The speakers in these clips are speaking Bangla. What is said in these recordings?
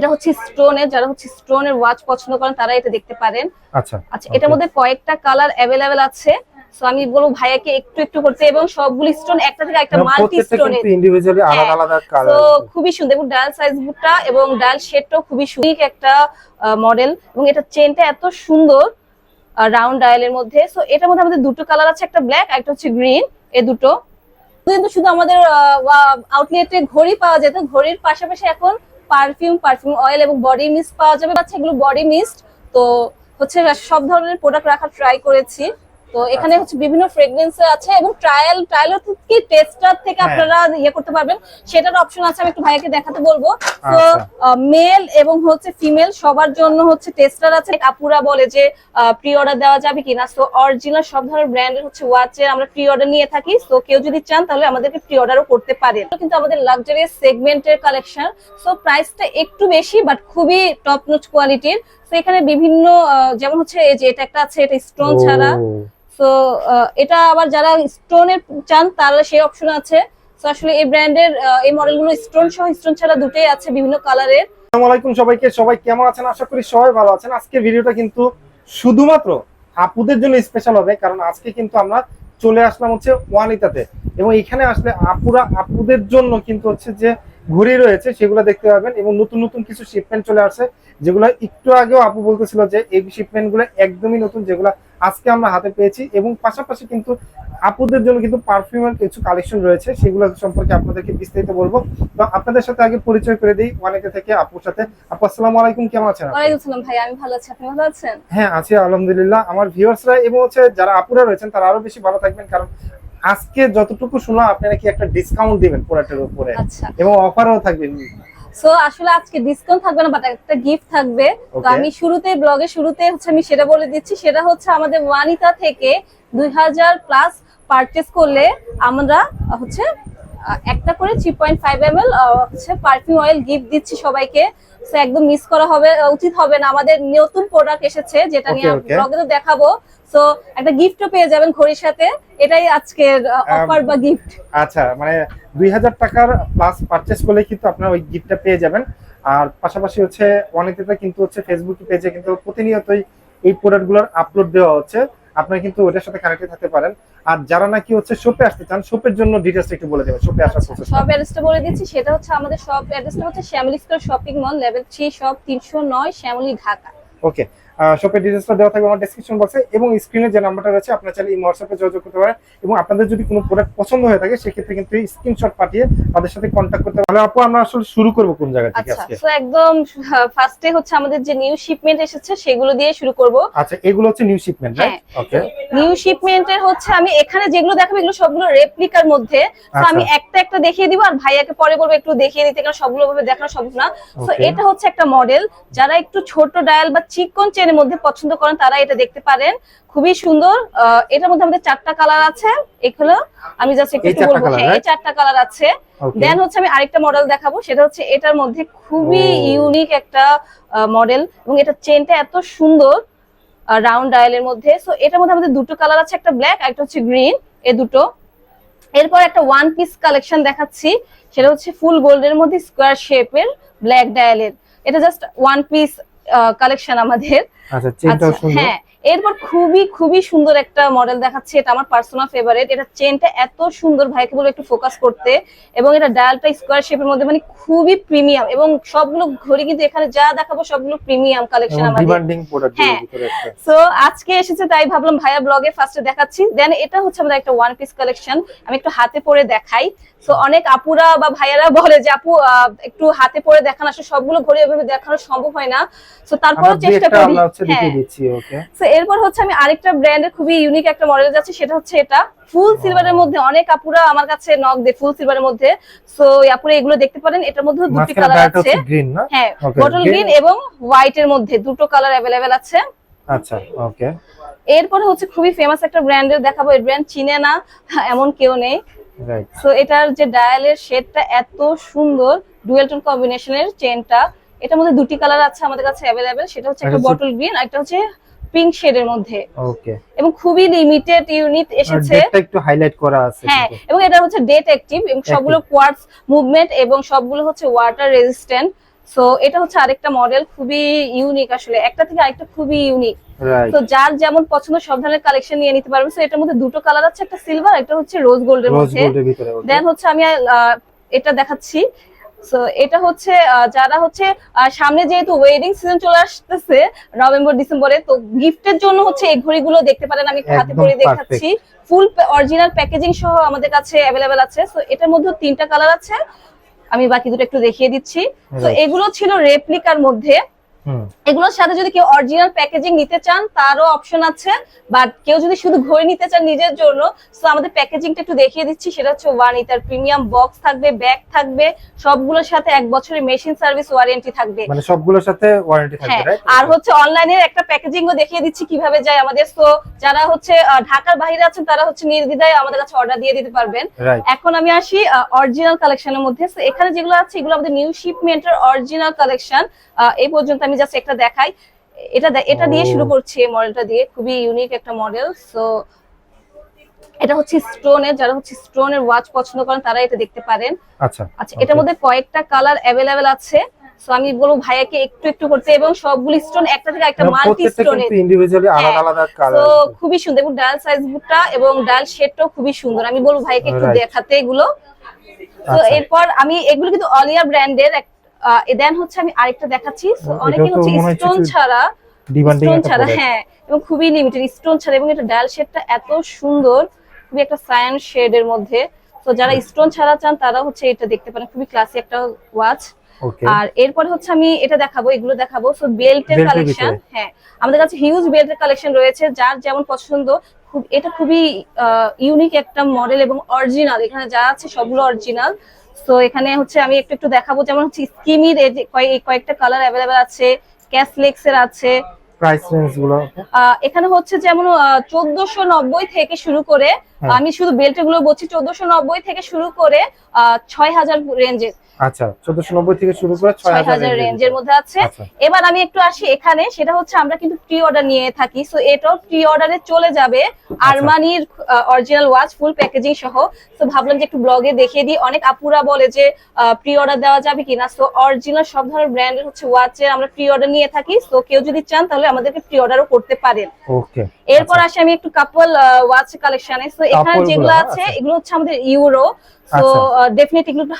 এটা হচ্ছে স্টোনের, যারা হচ্ছে স্টোনের ওয়াচ পছন্দ করেন তারা এটা দেখতে পারেন। আচ্ছা আচ্ছা, এটার মধ্যে কয়েকটা কালার अवेलेबल আছে। সো আমি বলবো ভাইয়াকে একটু একটু করতে, এবং সবগুলো স্টোন একটা থেকে একটা মাল্টি স্টোনের, কিন্তু ইন্ডিভিজুয়ালি আলাদা আলাদা তো কালার। খুবই সুন্দর, এবং ডায়াল সাইজ বুটটা এবং ডায়াল শেডটাও খুবই সুন্দর একটা মডেল, এবং এটা চেনটা এত সুন্দর রাউন্ড ডায়ালের মধ্যে। সো এটার মধ্যে আমাদের দুটো কালার আছে, একটা ব্ল্যাক আর একটা হচ্ছে গ্রিন। এই দুটো কিন্তু শুধু আমাদের আউটলেটে ঘড়ি পাওয়া যেত, ঘড়ির পাশাপাশি এখন পারফিউম অয়েল এবং বডি মিস্ট পাওয়া যাবে। আচ্ছা, এগুলো বডি মিস্ট, তো হচ্ছে সব ধরনের প্রোডাক্ট রাখার ট্রাই করেছি। তো এখানে হচ্ছে বিভিন্ন ফ্রেগ্রেন্স আছে, এবং ট্রায়াল কি টেস্টার থেকে আপনারা ইয়ে করতে পারবেন, সেটার অপশন আছে। আমি একটু ভাইয়াকে দেখাতে বলবো। তো মেল এবং হচ্ছে ফিমেল সবার জন্য হচ্ছে টেস্টার আছে। আপুরা বলে যে প্রি অর্ডার দেওয়া যাবে কিনা, সো অরিজিনাল সব ধরনের ব্র্যান্ডের হচ্ছে ওয়াচের আমরা প্রি অর্ডার নিয়ে থাকি। সো কেউ যদি চান তাহলে আমাদেরকে প্রি অর্ডারও করতে পারেন। কিন্তু আমাদের লাক্সারিয়াস সেগমেন্টের কালেকশন, সো প্রাইসটা একটু বেশি বাট খুবই টপ নচ কোয়ালিটির। তো এখানে বিভিন্ন যেমন হচ্ছে এই যে এটা একটা আছে, এটা স্টোন ছাড়া। সো এটা আবার যারা স্টোনের চান তারা সেই অপশন আছে। সো আসলে এই ব্র্যান্ডের এই মডেলগুলো স্টোন সহ স্টোন ছাড়া দুটোই আছে বিভিন্ন কালারের। আসসালামু আলাইকুম সবাইকে, সবাই কেমন আছেন? আশা করি সবাই ভালো আছেন। আজকে ভিডিওটা কিন্তু শুধুমাত্র আপুদের জন্য স্পেশাল হবে, কারণ আজকে কিন্তু আমরা চলে আসলাম হচ্ছে ওয়ানিতাতে, এবং এখানে আসলে আপুদের জন্য কিন্তু হচ্ছে যে ঘড়ি রয়েছে সেগুলো দেখতে পাবেন, এবং নতুন নতুন কিছু শিপমেন্ট চলে আসছে, যেগুলো একটু আগেও আপু বলতেছিল যে এই শিপমেন্ট গুলো একদমই নতুন, যেগুলো আজকে আমরা হাতে পেয়েছি। এবং পাশাপাশি কিন্তু আপুদের জন্য কিন্তু পারফিউমের কিছু কালেকশন রয়েছে, সেগুলো সম্পর্কে আপনাদেরকে বিস্তারিত বলবো। তো আপনাদের সাথে আগে পরিচয় করে দিই ওয়ানিতা থেকে আপুর সাথে। আপু আসসালামু আলাইকুম, কেমন আছেন? ওয়ালাইকুম আসসালাম ভাই, আমি ভালো আছি, আপনি ভালো আছেন? হ্যাঁ আছি আলহামদুলিল্লাহ। আমার ভিউয়ার্সরা এবং হচ্ছে যারা আপুরা রয়েছেন তারা আরো বেশি ভালো থাকবেন, কারণ আজকে যতটুকু শুনলাম আপনারা কি একটা ডিসকাউন্ট দিবেন প্রোডাক্টের উপরে, আচ্ছা, এবং অফারও থাকবে। সো আসলে আজকে ডিসকাউন্ট থাকবে না, বাট একটা গিফট থাকবে। তো আমি ব্লগের শুরুতে হচ্ছে আমি সেটা বলে দিচ্ছি। সেটা হচ্ছে আমাদের ওয়ানিতা থেকে 2000 প্লাস পারচেজ করলে আমরা হচ্ছে একটা করে 3.5 ml হচ্ছে পারফিউম অয়েল গিফট দিচ্ছি সবাইকে। সো একদম মিস করা উচিত হবে না। আমাদের নতুন প্রোডাক্ট এসেছে যেটা নিয়ে ব্লগে তো দেখাবো। সো একটা গিফটও পেয়ে যাবেন ঘড়ির সাথে, এটাই আজকের অফার বা গিফট। আচ্ছা, মানে 2000 টাকার প্লাস পারচেজ করলে কিন্তু আপনারা ওই গিফটটা পেয়ে যাবেন। আর পাশাপাশি হচ্ছে অনেকটা কিন্তু হচ্ছে ফেসবুক পেজে কিন্তু প্রতিনিয়তই এই প্রোডাক্টগুলোর আপলোড দেওয়া হচ্ছে, আপনারা কিন্তু ওটার সাথে কানেক্টেড থাকতে পারেন। আর যারা নাকি হচ্ছে শপে আসতে চান, শপের জন্য ডিটেইলস একটু বলে দেবেন, শপে আসার প্রসেস। শপ অ্যাড্রেসটা বলে দিচ্ছি। সেটা হচ্ছে আমাদের শপ অ্যাড্রেসটা হচ্ছে Shyamoli square shopping mall, level 3, shop 309, Shyamoli, Dhaka. Okay, শপের ডিটেইলসটা দেওয়া থাকবে আমার ডেসক্রিপশন বক্সে, এবং স্ক্রিনে যে নাম্বারটা রয়েছে আপনারা চাইলে এই হোয়াটসঅ্যাপে যোগাযোগ করতে পারেন। এবং আপনাদের যদি কোনো প্রোডাক্ট পছন্দ হয়ে থাকে সেক্ষেত্রে কিন্তু স্ক্রিনশট পাঠিয়ে তাদের সাথে কন্টাক্ট করতে পারেন। আপু আমরা আসলে শুরু করব কোন জায়গা থেকে আজকে? আচ্ছা, সো একদম ফার্স্টে হচ্ছে আমাদের যে নিউ শিপমেন্ট এসেছে সেগুলো দিয়ে শুরু করব। আচ্ছা, এগুলো হচ্ছে নিউ শিপমেন্ট, রাইট? ওকে, নিউ শিপমেন্টের হচ্ছে আমি এখানে যেগুলো দেখাবো এগুলো সবগুলো রেপ্লিকার মধ্যে। তো আমি একটা একটা দেখিয়ে দিব, আর ভাইয়াকে পরে বলবো একটু দেখিয়ে দিতে, কারণ সবগুলো ভাবে দেখানো সম্ভব না। সো এটা হচ্ছে একটা মডেল, যারা একটু ছোট ডায়াল বা চিকন চেনের মধ্যে পছন্দ করেন তারা এটা দেখতে পারেন, খুবই সুন্দর। এটার মধ্যে আমাদের 4টা কালার আছে। এগুলো আমি জাস্ট একটু বলবো, হ্যাঁ এই 4টা কালার আছে। দেন হচ্ছে আমি আরেকটা মডেল দেখাবো, সেটা হচ্ছে এটার মধ্যে খুবই ইউনিক একটা মডেল, এবং এটা চেনটা এত সুন্দর রাউন্ড ডায়ালের মধ্যে। সো এটার মধ্যে আমাদের দুটো কালার আছে, একটা ব্ল্যাক আর একটা হচ্ছে গ্রিন, এই দুটো। এরপর একটা ওয়ান পিস কালেকশন দেখাচ্ছি, সেটা হচ্ছে ফুল গোল্ডের মধ্যে স্কোয়ার শেপের ব্ল্যাক ডায়ালের। এটা জাস্ট ওয়ান পিস কালেকশন আমাদের। আচ্ছা, চেনটাও সুন্দর। হ্যাঁ, এরপর খুবই সুন্দর একটা মডেল দেখাচ্ছি, এটা আমার পার্সোনাল ফেভারিট। এটা চেনটা এত সুন্দর, ভাইকে বলবো একটু ফোকাস করতে, এবং এটা ডায়ালটা স্কোয়ার শেপের মধ্যে, মানে খুবই প্রিমিয়াম। এবং সবগুলো ঘড়ি কিন্তু এখানে যা দেখাবো সবগুলো প্রিমিয়াম কালেকশন আমাদের, ডিমান্ডিং প্রোডাক্ট। হ্যাঁ, সো আজকে এসেছে তাই ভাবলাম ভাইয়া ব্লগে ফার্স্টে দেখাচ্ছি। দেন এটা হচ্ছে আমাদের একটা ওয়ান পিস কালেকশন, আমি একটু হাতে পরে দেখাই। সো অনেক আপুরা বা ভাইয়ারা বলে যে আপু একটু হাতে পরে দেখান, আসলে সবগুলো ঘড়ি এভাবে দেখানো সম্ভব হয় না। সো তারপরও চেষ্টা করি। সো এরপর হচ্ছে আমি আরেকটা ব্র্যান্ডের খুবই ইউনিক একটা মডেল যাচ্ছে, সেটা হচ্ছে এটা ফুল সিলভারের মধ্যে। অনেক আপুরা আমার কাছে নক দেয় ফুল সিলভারের মধ্যে। সো আপুরা এগুলো দেখতে পারেন, এটার মধ্যে দুটি কালার আছে। হ্যাঁ, বটল গ্রিন এবং হোয়াইট এর মধ্যে দুটো কালার अवेलेबल আছে। আচ্ছা, ওকে। এরপর হচ্ছে খুবই ফেমাস একটা ব্র্যান্ডের দেখাবো, এই ব্র্যান্ড চিনে না এমন কেউ নেই। রাইট। সো এটার যে ডায়ালের শেডটা এত সুন্দর, ডুয়াল টোন কম্বিনেশনের চেনটা। এটার মধ্যে দুটি কালার আছে আমাদের কাছে अवेलेबल, সেটা হচ্ছে একটা বটল গ্রিন আর একটা হচ্ছে পিঙ্ক শেডের মধ্যে। ওকে, এবং খুবই লিমিটেড ইউনিট এসেছে, ডেটটা একটু হাইলাইট করা আছে। হ্যাঁ, এবং এটা হচ্ছে ডেট অ্যাক্টিভ, এবং সবগুলো কোয়ার্টজ মুভমেন্ট, এবং সবগুলো হচ্ছে ওয়াটার রেজিস্ট্যান্ট। সো এটা হচ্ছে আরেকটা মডেল, খুবই ইউনিক, আসলে একটা থেকে আরেকটা খুবই ইউনিক। রাইট। তো যার যেমন পছন্দ সব ধরনের কালেকশন নিয়ে নিতে পারবেন। সো এটার মধ্যে দুটো কালার আছে, একটা সিলভার, একটা হচ্ছে রোজ গোল্ডের রোজ মধ্যে। গোল্ডের ভিতরে। দেন হচ্ছে আমি এটা দেখাচ্ছি। সো এটা হচ্ছে যারা হচ্ছে সামনে যেহেতু ওয়েডিং সিজন চলে আসতেছে নভেম্বর ডিসেম্বরে, তো গিফটের জন্য হচ্ছে এই ঘড়িগুলো দেখতে পারেন, আমি একটু হাতে একদম পরে দেখাচ্ছি। ফুল অরিজিনাল প্যাকেজিং সহ আমাদের কাছে অ্যাভেলেবেল আছে। সো এটার মধ্যে তিনটা কালার আছে, আমি বাকি দুটো একটু দেখিয়ে দিচ্ছি। তো এগুলো ছিল রেপ্লিকার মধ্যে। এগুলোর সাথে যদি কেউ অরিজিনাল প্যাকেজিং নিতে চান তারও অপশন আছে, বাট কেউ যদি শুধু ঘড়ি নিতে চান নিজের জন্য, সো আমাদের প্যাকেজিংটা একটু দেখিয়ে দিচ্ছি। সেটা হচ্ছে ওয়ানিতার প্রিমিয়াম বক্স থাকবে, ব্যাগ থাকবে, সবগুলোর সাথে 1 বছরের মেশিন সার্ভিস ওয়ারেন্টি থাকবে, মানে সবগুলোর সাথে ওয়ারেন্টি থাকবে, রাইট? আর হচ্ছে অনলাইনের একটা প্যাকেজিংও দেখিয়ে দিচ্ছি কিভাবে যায় আমাদের। সো যারা হচ্ছে ঢাকার বাইরে আছেন তারা হচ্ছে নির্দ্বিধায় আমাদের কাছে অর্ডার দিয়ে দিতে পারবেন। এখন আমি আসি অরিজিনাল কালেকশনের মধ্যে। সো এখানে যেগুলো আছে এগুলো আমাদের নিউ শিপমেন্টের অরিজিনাল কালেকশন। এই পর্যন্ত আমি জাস্ট একটা দেখাই। এটা দিয়ে শুরু করছি, এই মডেলটা দিয়ে, খুবই ইউনিক একটা মডেল। সো এটা হচ্ছে স্টোনের, যারা হচ্ছে স্টোনের ওয়াচ পছন্দ করেন তারা এটা দেখতে পারেন। আচ্ছা, এটার মধ্যে কয়েকটা কালার অ্যাভেলেবেল আছে। সো আমি বলবো ভাইয়াকে একটু একটু করতে, এবং সবগুলো স্টোন একটা থেকে একটা মাল্টি স্টোনের, ইন্ডিভিজুয়ালি আলাদা আলাদা কালার। তো খুবই সুন্দর, এবং ডায়াল সাইজ বুটটা এবং ডায়াল শেডটাও খুবই সুন্দর। আমি বলবো ভাইয়াকে একটু দেখাতে এগুলো। তো এরপর আমি এগুলো কিন্তু অলিয়া ব্র্যান্ডের। দেন হচ্ছে আমি আরেকটা দেখাচ্ছি। অনেকে হচ্ছে স্টোন ছাড়া, স্টোন ছাড়া, হ্যাঁ, এবং খুবই লিমিটেড স্টোন ছাড়া, এবং এটা ডায়াল শেডটা এত সুন্দর, খুবই একটা সায়ান শেডের মধ্যে। তো যারা স্টোন ছাড়া চান তারা হচ্ছে এটা দেখতে পারেন, খুবই ক্লাসি একটা ওয়াচ। আর এরপরে হচ্ছে আমি এটা দেখাবো, এগুলো দেখাবো। সো বেল্টের কালেকশন, হ্যাঁ, আমাদের কাছে হিউজ বেল্টের কালেকশন রয়েছে, যার যেমন পছন্দ। এটা খুবই ইউনিক একটা মডেল এবং অরিজিনাল, এখানে যা আছে সবগুলো অরিজিনাল। তো এখানে হচ্ছে আমি একটু দেখাবো, যেমন হচ্ছে স্কিমির কয়েকটা কালার অ্যাভেলেবেল আছে, ক্যাসলেক্স এর আছে। প্রাইস রেঞ্জ গুলো এখানে হচ্ছে যেমন 1490 থেকে শুরু করে, আমি শুধু বেল্ট গুলো বলছি, 1490 থেকে শুরু করে 6000 রেঞ্জের। আচ্ছা, 1490 থেকে শুরু করে 6000 রেঞ্জের মধ্যে আছে। এবার আমি একটু আসি এখানে, সেটা হচ্ছে আমরা কিন্তু প্রি অর্ডার নিয়ে থাকি। সো এটাও প্রি অর্ডারে চলে যাবে, আরমানির অরিজিনাল ওয়াচ ফুল প্যাকেজিং সহ। তো ভাবলাম যে একটু ব্লগে দেখিয়ে দিই, অনেক আপুরা বলে যে প্রি অর্ডার দেওয়া যাবে কিনা। সো অরিজিনাল সব ধরনের ব্র্যান্ডের হচ্ছে ওয়াচের আমরা প্রি অর্ডার নিয়ে থাকি। সো কেউ যদি চান তাহলে আমাদেরকে প্রি অর্ডারও করতে পারেন। ওকে, এরপর আসি আমি একটু কাপল ওয়াচ কালেকশনে। সো এখানে যেগুলো আছে এগুলো হচ্ছে আমাদের ইউরো। সো ডেফিনেটলি এগুলো একটু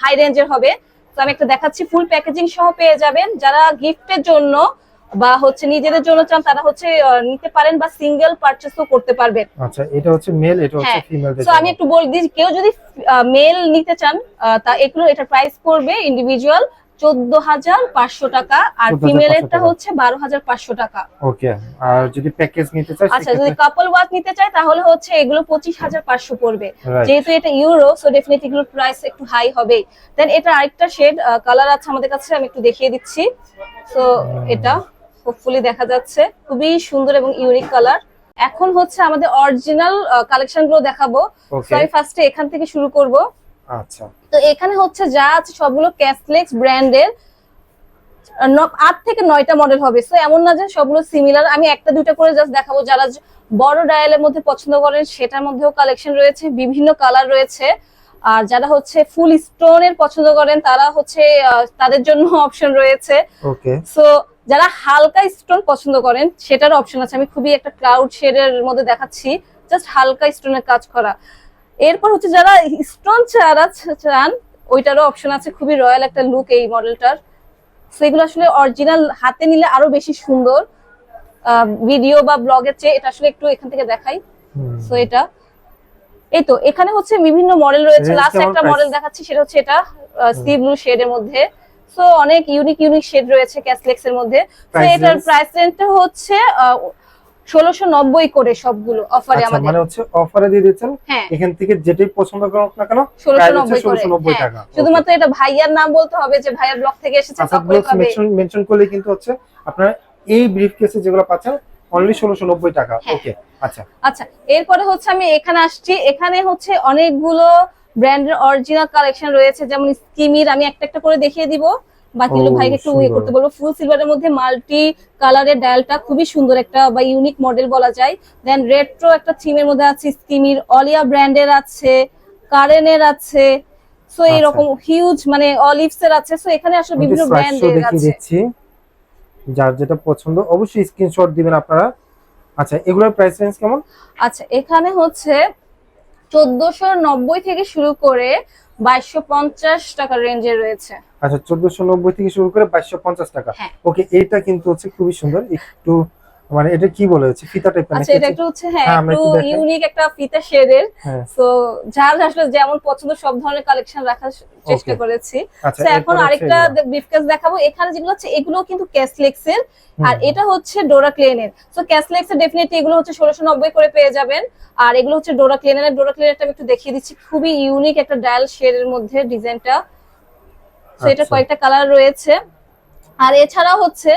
হাই রেঞ্জের হবে। তো আমি একটা দেখাচ্ছি, ফুল প্যাকেজিং সহ পেয়ে যাবেন। যারা গিফটের জন্য বা হচ্ছে নিজেদের জন্য চান তারা হচ্ছে নিতে পারেন, বা সিঙ্গেল পারচেজও করতে পারবেন। আচ্ছা, এটা হচ্ছে মেল, এটা হচ্ছে ফিমেল। সো আমি একটু বলে দিই, কেউ যদি মেল নিতে চান তা এগুলো, এটা প্রাইস পড়বে ইন্ডিভিজুয়াল 14500 টাকা, আর ফিমেলেরটা হচ্ছে 12500 টাকা। ওকে, আর যদি প্যাকেজ নিতে চাই, আচ্ছা, যদি কাপল ওয়াচ নিতে চাই তাহলে হচ্ছে এগুলো 25500 পড়বে। যেহেতু এটা ইউরো, সো ডেফিনেটলি এগুলোর প্রাইস একটু হাই হবে। দেন এটা আরেকটা শেড কালার আছে আমাদের কাছে, আমি একটু দেখিয়ে দিচ্ছি। সো এটা হোপফুলি দেখা যাচ্ছে, খুবই সুন্দর এবং ইউনিক কালার। এখন হচ্ছে আমাদের অরিজিনাল কালেকশন গুলো দেখাবো। সো আমি ফার্স্টে এখান থেকে শুরু করব। আচ্ছা, তো এখানে হচ্ছে যা আছে সবগুলো ক্যাসলেক্স ব্র্যান্ডের, 8 থেকে 9টা মডেল হবে। সো এমন না যে সবগুলো সিমিলার, আমি একটা দুইটা করে জাস্ট দেখাবো। যারা বড় ডায়ালের মধ্যে পছন্দ করেন সেটার মধ্যেও কালেকশন রয়েছে, বিভিন্ন কালার রয়েছে। আর যারা হচ্ছে ফুল স্টোনের পছন্দ করেন তারা হচ্ছে তাদের জন্য অপশন রয়েছে। ওকে, সো যারা হালকা স্টোন পছন্দ করেন সেটার অপশন আছে। আমি খুবই একটা ক্লাউড শেডের মধ্যে দেখাচ্ছি, জাস্ট হালকা স্টোনের কাজ করা। এরপর হচ্ছে যারা স্টোন ছাড়া চান ওইটারও অপশন আছে, খুবই রয়্যাল একটা লুক এই মডেলটার। সেগুলো আসলে অরিজিনাল হাতে নিলে আরো বেশি সুন্দর, ভিডিও বা ব্লগের চেয়ে এটা আসলে একটু এখান থেকে দেখাই। সো এটা এই তো এখানে হচ্ছে বিভিন্ন মডেল রয়েছে। লাস্ট একটা মডেল দেখাচ্ছি, সেটা হচ্ছে এটা সি ব্লু শেডের মধ্যে। সো অনেক ইউনিক শেড রয়েছে ক্যাসলেক্স এর মধ্যে। তো এটার প্রাইস রেঞ্জটা হচ্ছে 1690 করে সবগুলো অফারে আমাদের, মানে হচ্ছে অফারে দিয়ে দিচ্ছেন। এখান থেকে যেটাই পছন্দ করুন না কেন 1690 টাকা। শুধুমাত্র এটা ভাইয়ার নাম বলতে হবে যে ভাইয়ার ব্লগ থেকে এসেছে, তখনই পাবে। মেনশন করলে কিন্তু হচ্ছে আপনারা এই ব্রিফকেসে যেগুলো পাচ্ছেন অনলি 1690 টাকা। ওকে, আচ্ছা আচ্ছা। এরপরে হচ্ছে আমি এখানে আসছি, এখানে হচ্ছে অনেকগুলো ব্র্যান্ডের অরিজিনাল কালেকশন রয়েছে, যেমন স্কিমির। আমি একটা একটা করে দেখিয়ে দিব, বাকিগুলো ভাইকে একটু ইয়ে করতে বলবো। ফুল সিলভারের মধ্যে মাল্টি কালারের ডায়ালটা খুবই সুন্দর একটা বা ইউনিক মডেল বলা যায়। দেন রেট্রো একটা থিমের মধ্যে আছে স্কিমির, অলিয়া ব্র্যান্ডের আছে, কারেনের আছে। সো এরকম হিউজ মানে অলিভস এর আছে। সো এখানে আসলে বিভিন্ন ব্র্যান্ডের আছে। দিচ্ছি, যার যেটা পছন্দ অবশ্যই স্ক্রিনশট দিবেন আপনারা। আচ্ছা, এগুলোর প্রাইস রেঞ্জ কেমন? আচ্ছা, এখানে হচ্ছে 1490 থেকে শুরু করে 2250 টাকার রেঞ্জে রয়েছে। আচ্ছা, 1490 থেকে শুরু করে 2250 টাকা। হ্যাঁ। ওকে, এটা কিন্তু হচ্ছে খুবই সুন্দর, একটু মানে এটা কি বলে হচ্ছে ফিতা টাইপের নাকি? আচ্ছা, এটা একটু হচ্ছে হ্যাঁ আমরা একটু একটু দেখাই। ইউনিক একটা ফিতা শেডের। হ্যাঁ। সো যার আসলে যেমন পছন্দ সব ধরনের কালেকশন রাখার চেষ্টা Okay. করেছি। আচ্ছা, তো এখন এরপর হচ্ছে আরেকটা এগুলো। ব্রিফকেস দেখাবো। এখানে যেগুলো হচ্ছে এগুলো কিন্তু ক্যাসলেক্স এর, আর হুম। এটা হচ্ছে ডোরা ক্লেনের। সো ক্যাসলেক্স এর ডেফিনেটলি এগুলো হচ্ছে 1690 করে পেয়ে যাবেন, আর এগুলো হচ্ছে ডোরা ক্লেনের। ডোরা ক্লেনেরটা আমি একটু দেখিয়ে দিচ্ছি, খুবই ইউনিক একটা ডায়াল শেডের মধ্যে ডিজাইনটা। সো এটা আচ্ছা। কয়েকটা কালার রয়েছে। আর এছাড়া হচ্ছে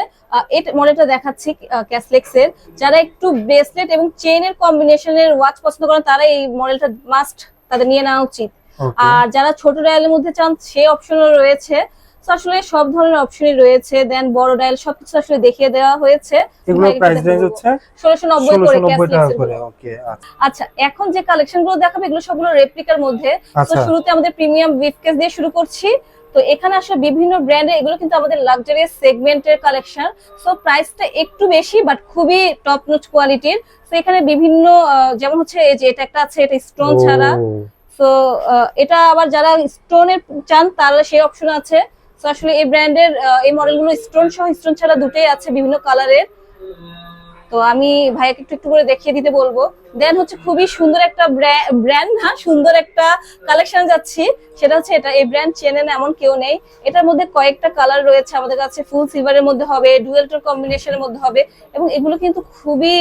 এই মডেলটা দেখাচ্ছি ক্যাসলেক্স এর। যারা একটু ব্রেসলেট এবং চেইনের কম্বিনেশনের ওয়াচ পছন্দ করেন তারা এই মডেলটা মাস্ট তাদের নিয়ে নেওয়া উচিত। Okay. আর যারা ছোট ডায়ালের মধ্যে চান সেই অপশনও রয়েছে। তো আসলে সব ধরনের অপশনই রয়েছে। দেন বড় ডায়াল সবকিছু আসলে দেখিয়ে দেওয়া হয়েছে। এগুলোর প্রাইস রেঞ্জ হচ্ছে 1690 করে 1690 টাকা ক্যাসলেক্স করে। এর। ওকে, আচ্ছা। আচ্ছা, এখন যে কালেকশন গুলো দেখাবো এগুলো সবগুলো রেপ্লিকার মধ্যে। তো আচ্ছা। শুরুতে আমাদের প্রিমিয়াম ব্রিফকেস দিয়ে শুরু করছি। তো এখানে আসলে বিভিন্ন ব্র্যান্ডের, এগুলো কিন্তু আমাদের লাক্সারিয়াস সেগমেন্টের কালেকশন। সো প্রাইসটা একটু বেশি বাট খুবই টপ নচ কোয়ালিটির। তো এখানে বিভিন্ন যেমন হচ্ছে এই যে এটা একটা আছে, এটা স্টোন ছাড়া। ও, সো এটা আবার যারা স্টোনের চান তারা সেই অপশন আছে। তো আসলে এই ব্র্যান্ডের এই মডেলগুলো স্টোন সহ স্টোন ছাড়া দুটোই আছে বিভিন্ন কালারের। তো আমি ভাইয়াকে একটু একটু করে দেখিয়ে দিতে বলবো। দেন হচ্ছে খুবই সুন্দর একটা ব্র্যান্ড, হ্যাঁ সুন্দর একটা কালেকশন যাচ্ছি, সেটা হচ্ছে এটা। এই ব্র্যান্ড চেনে না এমন কেউ নেই। এটার মধ্যে কয়েকটা কালার রয়েছে আমাদের কাছে, ফুল সিলভারের মধ্যে হবে, ডুয়েল টোন কম্বিনেশনের মধ্যে হবে, এবং এগুলো কিন্তু খুবই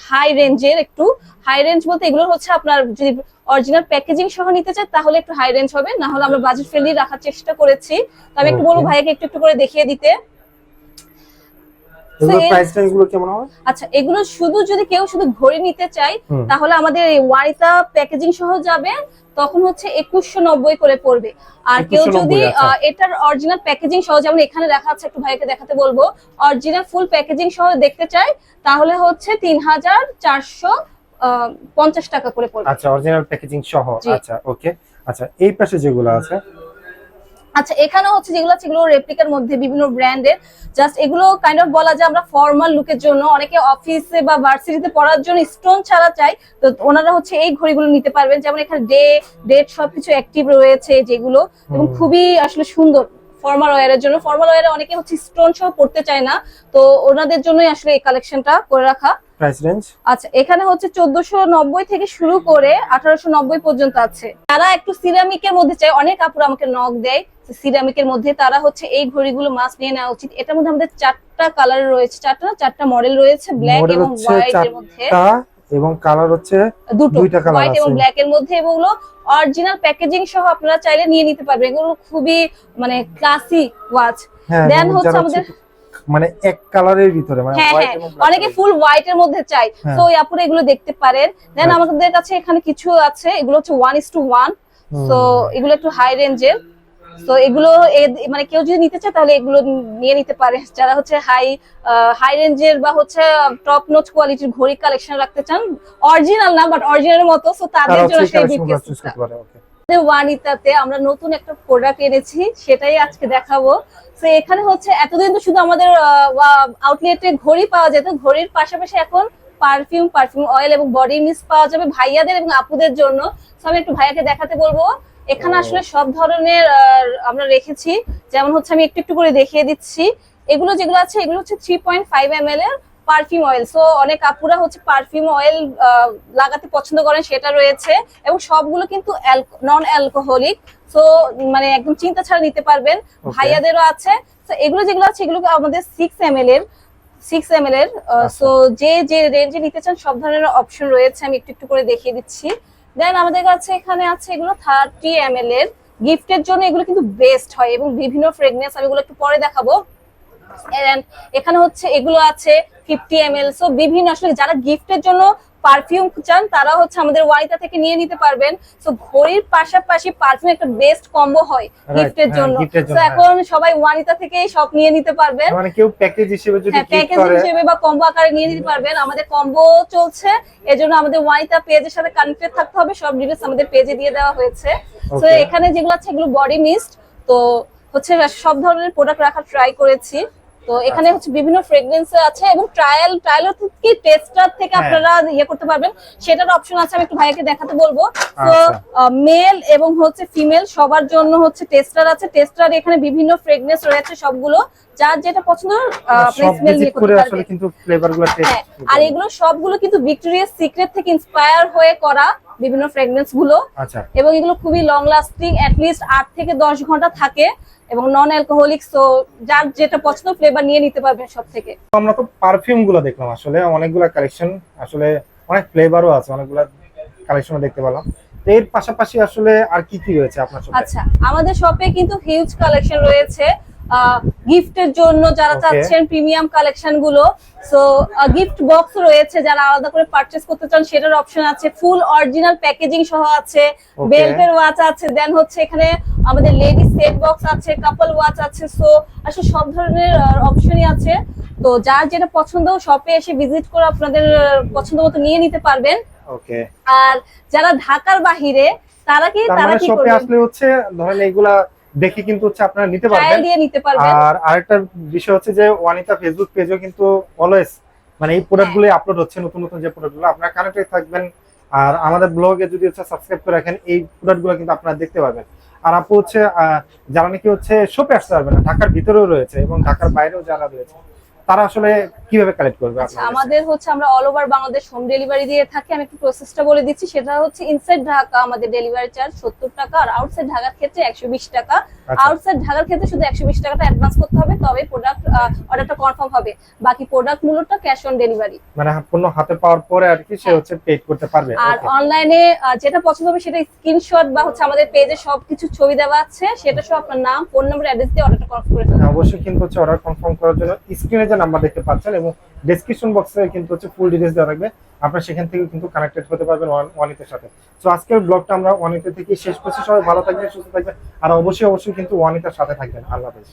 হাই রেঞ্জের। একটু হাই রেঞ্জ বলতে এগুলো হচ্ছে আপনার যদি অরিজিনাল প্যাকেজিং সহ নিতে চাই তাহলে একটু হাই রেঞ্জ হবে, না হলে আমরা বাজেট ফ্রেন্ডলি রাখার চেষ্টা করেছি। তো আমি একটু বলবো ভাইয়াকে একটু একটু করে দেখিয়ে দিতে। এগুলোর প্রাইস রেঞ্জ গুলো কেমন হবে? আচ্ছা, এগুলো শুধু যদি কেউ শুধু ঘড়ি নিতে চায় তাহলে আমাদের এই ওয়ারিতা প্যাকেজিং সহ যাবে, তখন হচ্ছে 2190 করে পড়বে। আর কেউ যদি এটার অরিজিনাল প্যাকেজিং সহ, যেমন এখানে দেখা আছে, একটু ভাইকে দেখাতে বলবো, অরিজিনাল ফুল প্যাকেজিং সহ দেখতে চায় তাহলে হচ্ছে 3450 টাকা করে পড়বে। আচ্ছা, অরিজিনাল প্যাকেজিং সহ। আচ্ছা, ওকে। আচ্ছা, এই পাশে যেগুলো আছে, আচ্ছা এখানে হচ্ছে যেগুলো আছে এগুলো রেপ্লিকার মধ্যে বিভিন্ন ব্র্যান্ডের। জাস্ট এগুলো কাইন্ড অফ বলা যায় আমরা ফর্মাল লুকের জন্য, অনেকে অফিসে বা ভার্সিটিতে পড়ার জন্য স্টোন ছাড়া চাই, তো ওনারা হচ্ছে এই ঘড়িগুলো নিতে পারবেন। যেমন এখানে ডেট সবকিছু অ্যাক্টিভ রয়েছে যেগুলো, এবং খুবই আসলে সুন্দর ফর্মাল ওয়্যারের জন্য। ফর্মাল ওয়্যারে অনেকে হচ্ছে স্টোন সহ পড়তে চায় না, তো ওনাদের জন্যই আসলে এই কালেকশনটা করে রাখা। প্রাইস রেঞ্জ আচ্ছা, এখানে হচ্ছে 1490 থেকে শুরু করে 1890 পর্যন্ত আছে। তারা একটু সিরামিকের মধ্যে চায়, অনেক আপুরা আমাকে নক দেয় সিরামিকের মধ্যে, তারা হচ্ছে এই ঘড়িগুলো মাস্ট নিয়ে নেওয়া উচিত। এটার মধ্যে আমাদের 4টা কালার রয়েছে, 4টা মডেল রয়েছে, ব্ল্যাক এবং হোয়াইট এর মধ্যে, এবং কালার হচ্ছে দুইটা কালার হোয়াইট এবং ব্ল্যাক এর মধ্যে, এবং এগুলো অরিজিনাল প্যাকেজিং সহ আপনারা চাইলে নিয়ে নিতে পারবেন। এগুলো খুবই মানে ক্লাসিক ওয়াচ। দেন হচ্ছে আমাদের মানে এক কালারের ভিতরে, মানে হ্যাঁ অনেকে ফুল হোয়াইট এর মধ্যে চাই, তো ওই আপুরা এগুলো দেখতে পারেন। দেন আমাদের কাছে এখানে কিছু আছে, এগুলো হচ্ছে 1:1, সো এগুলো একটু হাই রেঞ্জের। তো এগুলো মানে কেউ যদি নিতে চায় তাহলে এগুলো নিয়ে নিতে পারে, যারা হচ্ছে হাই রেঞ্জের বা হচ্ছে টপ নচ কোয়ালিটির ঘড়ি কালেকশন রাখতে চান, অরিজিনাল না বাট অরিজিনালের মতো, সো তাদের জন্য সেই ব্রিফকেসটা। ওয়ানিতাতে আমরা নতুন একটা প্রোডাক্ট এনেছি, সেটাই আজকে দেখাবো। তো এখানে হচ্ছে এতদিন তো শুধু আমাদের আউটলেটে ঘড়ি পাওয়া যেত, ঘড়ির পাশাপাশি এখন পারফিউম অয়েল এবং বডি মিস্ট পাওয়া যাবে ভাইয়াদের এবং আপুদের জন্য। তো আমি একটু ভাইয়াকে দেখাতে বলবো। এখানে আসলে সব ধরনের আমরা রেখেছি, যেমন হচ্ছে আমি একটু একটু করে দেখিয়ে দিচ্ছি। এগুলো যেগুলো আছে এগুলো হচ্ছে 3.5 ml এর পারফিউম অয়েল। সো অনেক আপুরা হচ্ছে পারফিউম অয়েল লাগাতে পছন্দ করেন, সেটা রয়েছে, এবং সবগুলো কিন্তু নন অ্যালকোহলিক, সো মানে একদম চিন্তা ছাড়া নিতে পারবেন। ভাইয়াদেরও আছে। তো এগুলো যেগুলো আছে এগুলো আমাদের 6 ml এর। সো যে রেঞ্জে নিতে চান সব ধরনের অপশন রয়েছে, আমি একটু একটু করে দেখিয়ে দিচ্ছি। দেন আমাদের কাছে এখানে আছে এগুলো 30 ml এর, গিফটের জন্য এগুলো কিন্তু বেস্ট হয়, এবং বিভিন্ন ফ্রেগনেন্স আমি এগুলো একটু পরে দেখাবো। এখানে হচ্ছে এগুলো আছে 50 ml। সো বিভিন্ন আসলে যারা গিফটের জন্য পারফিউম চান তারা হচ্ছে আমাদের ওয়ানিতা থেকে নিয়ে নিতে পারবেন। তো ঘড়ির পাশাপাশি পারফিউম একটা বেস্ট কম্বো হয় গিফটের জন্য। তো এখন সবাই ওয়ানিতা থেকেই সব নিয়ে নিতে পারবেন, মানে কেউ প্যাকেজ হিসেবে যদি প্যাকেজ হিসেবে বা কম্বো আকারে নিয়ে নিতে পারবেন। আমাদের কম্বো চলছে, এজন্য আমাদের ওয়ানিতা পেজের সাথে কানেক্টেড থাকতে হবে। সব ডিটেইলস আমাদের পেজে দিয়ে দেওয়া হয়েছে। তো এখানে যেগুলো আছে এগুলো বডি মিস্ট, তো হচ্ছে সব ধরনের প্রোডাক্ট রাখা ট্রাই করেছি। তো এখানে হচ্ছে বিভিন্ন ফ্রেগ্রেন্স আছে এবং ট্রায়াল কি টেস্টার থেকে আপনারা ইয়ে করতে পারবেন, সেটার অপশন আছে। আমি একটু ভাইয়াকে দেখাতে বলবো। তো মেল এবং হচ্ছে ফিমেল সবার জন্য হচ্ছে টেস্টার আছে। টেস্টার এখানে বিভিন্ন ফ্রেগ্রেন্স রয়েছে, সবগুলো যার যেটা পছন্দ আপনি স্মেল নিয়ে করতে পারবেন। আসলে কিন্তু ফ্লেভারগুলো টেস্ট, আর এগুলো সবগুলো কিন্তু ভিক্টোরিয়াস সিক্রেট থেকে ইন্সপায়ার হয়ে করা বিভিন্ন ফ্রেগ্রেন্স গুলো। আচ্ছা। এবং এগুলো খুবই লং লাস্টিং, এট লিস্ট 8 থেকে 10 ঘন্টা থাকে এবং নন অ্যালকোহলিক। সো যার যেটা পছন্দ ফ্লেভার নিয়ে নিতে পারবেন সব থেকে। আমরা তো পারফিউম গুলো দেখলাম, আসলে অনেকগুলো কালেকশন, আসলে অনেক ফ্লেভারও আছে, অনেকগুলো কালেকশন দেখতে পেলাম। তো এর পাশাপাশি আসলে আর কি কি রয়েছে আপনার শপে? আচ্ছা, আমাদের শপে কিন্তু হিউজ কালেকশন রয়েছে গিফটের জন্য যারা চাচ্ছেন প্রিমিয়াম কালেকশন গুলো। সো গিফট বক্স রয়েছে, যারা আলাদা করে পারচেজ করতে চান সেটার অপশন আছে। ফুল অরিজিনাল প্যাকেজিং সহ আছে, বেল্টের ওয়াচ আছে, দেন হচ্ছে এখানে আমাদের লেডিস সেট বক্স আছে, কাপল ওয়াচ আছে। সো আসলে সব ধরনের অপশনই আছে। তো যার যেটা পছন্দ শপে এসে ভিজিট করে আপনাদের পছন্দ মতো নিয়ে নিতে পারবেন। ওকে। আর যারা ঢাকার বাহিরে তারা কি শপে আসলে হচ্ছে ধরেন এইগুলা দেখে কিন্তু হচ্ছে আপনারা নিতে পারবেন। আর আরেকটা বিষয় হচ্ছে যে ওয়ানিতা ফেসবুক পেজও কিন্তু অলওয়েজ মানে এই প্রোডাক্টগুলো আপলোড হচ্ছে, নতুন নতুন যে প্রোডাক্টগুলো, আপনারা কানেক্টেড থাকবেন। আর আমাদের ব্লগে যদি হচ্ছে সাবস্ক্রাইব করে রাখেন, এই প্রোডাক্টগুলো কিন্তু আপনারা দেখতে পাবেন। আর আপু হচ্ছে যারা নাকি হচ্ছে শপে আসতে পারবেন না, ঢাকার ভিতরেও রয়েছে এবং ঢাকার বাইরেও যারা রয়েছে, তারা আসলে কিভাবে কালেক্ট করবে? আমাদের হচ্ছে আমরা all over Bangladesh home delivery দিয়ে থাকি। আমি একটু প্রসেসটা বলে দিচ্ছি। সেটা হচ্ছে ইনসাইড ঢাকা আমাদের ডেলিভারি চার্জ 70 টাকা, আর আউটসাইড ঢাকার ক্ষেত্রে 120 টাকা। আউটসাইড ঢাকার ক্ষেত্রে শুধু 120 টাকাটা অ্যাডভান্স করতে হবে, তবে প্রোডাক্ট অর্ডারটা কনফার্ম হবে। বাকি প্রোডাক্ট মূল্যটা ক্যাশ অন ডেলিভারি, মানে পণ্য হাতে পাওয়ার পরে আর কি সে হচ্ছে পেড করতে পারবে। আর অনলাইনে যেটা পছন্দ হবে সেটা স্ক্রিনশট বা হচ্ছে আমাদের পেজে সবকিছু ছবি দেওয়া আছে, সেটা সহ আপনার নাম, ফোন নাম্বার, অ্যাড্রেস দিয়ে অর্ডারটা কনফার্ম করে ফেলবেন। অবশ্যই কিন্তু হচ্ছে অর্ডার কনফার্ম করার জন্য স্ক্রিনে যে নাম্বার দেখতে পাচ্ছেন এবং ডেসক্রিপশন বক্সে কিন্তু হচ্ছে ফুল ডিটেইলস দেওয়া থাকবে, আপনারা সেখান থেকে কিন্তু কানেক্টেড হতে পারবেন ওয়ানিতার সাথে। তো আজকের ব্লগটা আমরা ওয়ানিতা থেকে শেষ করছি। সবাই ভালো থাকবেন, সুস্থ থাকবেন, আর অবশ্যই কিন্তু ওয়ানিতার সাথে থাকবেন। আল্লাহ হাফেজ।